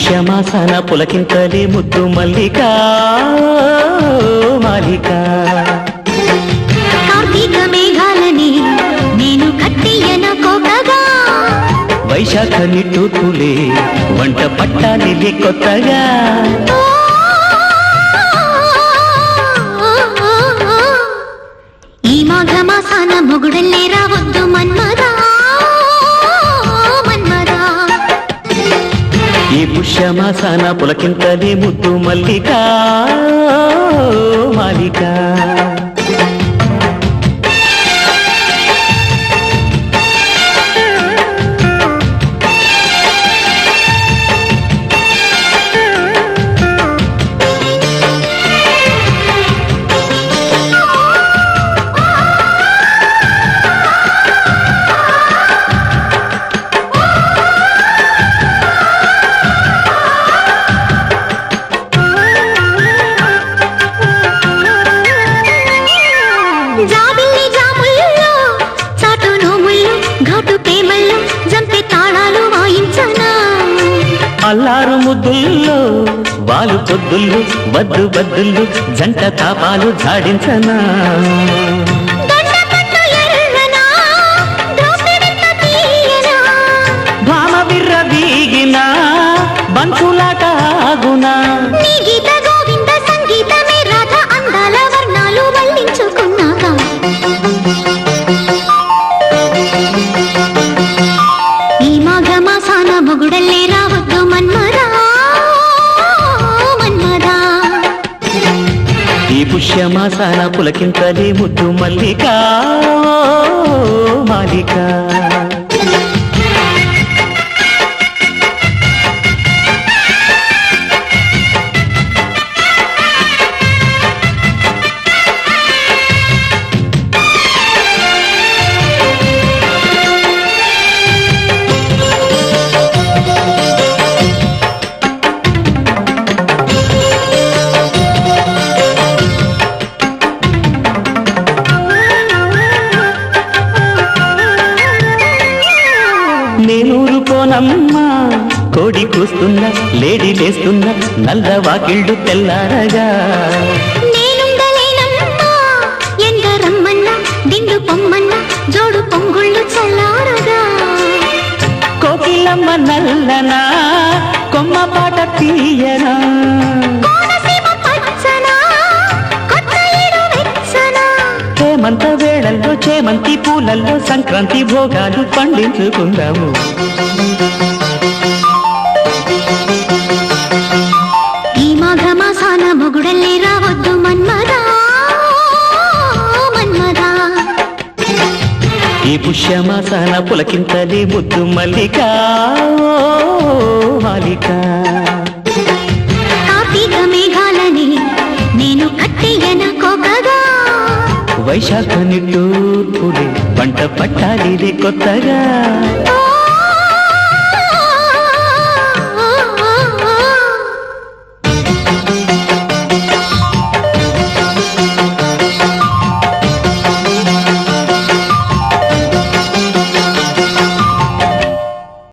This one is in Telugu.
పుష్యమాసన పులకింతలే ముద్దు మల్లిక మాలిక కార్తీక మేఘాలని నేను కట్టియన కోకగా వైశాఖ నిట్టూర్పులే వంట పట్టాలి కొత్తగా ఈ మాఘమాసాన మొగుడల్లే రావద్దు మన్మదా మన్మదా ఈ పుష్యమాసన పులకింతలే ముద్దు మల్లిక మాలిక జాబిల్లి జాముల్లో చాటు నోముల్లో ఘాటు ప్రేమల్లో జంపే తాళాలు వాయించనా అల్లారు ముద్దుల్లో వాలు పొద్దుళ్ళు వద్దు బద్దుళ్ళు జంట తాపాలు జాడించనా దండకట్టు ఎర్రనా ద్రోపిడెంత తీయనా భామ బిర్ర వీగినా బంతులాట ఆగునా నీ గీత గోవింద సంగీతమే రాధ అందాల వర్ణాలు వల్లించుకున్నాక ఈ మాఘమాసాన మొగుడల్లే రావద్దు మన్మదా మన్మదా ఈ పుష్యమాసాన పులకింతలే ముద్దు మల్లిక మాలిక నేనూరుకోనమ్మా కోడి కూస్తున్నా లేడీ లేస్తున్నా నల్ల వాకిళ్ళు తెల్లారగా నేనుండలేనమ్మా ఎండ రమ్మన్నా దిండు పొమ్మన్నా జోడు పొంగుళ్ళు చల్లారగా కోకిలమ్మ నల్లనా కొమ్మ పాట తీయనా కోనసీమ పచ్చనా కొత్త ఏడు వెచ్చనా హేమంత వేళల్లో చేమంతి పూలల్లో సంక్రాంతి భోగాలు పండించుకుందాము ఈ మాఘమాసాన మొగుడల్లే రావద్దు మన్మదా మన్మదా ఈ పుష్యమాసాన పులకింతలే ముద్దు మల్లిక మాలిక కార్తీక మేఘాలని నేను కట్టియన కోకగా వైశాఖ నిట్టూర్పులే వంట పట్టాలి కొత్తగా ఓ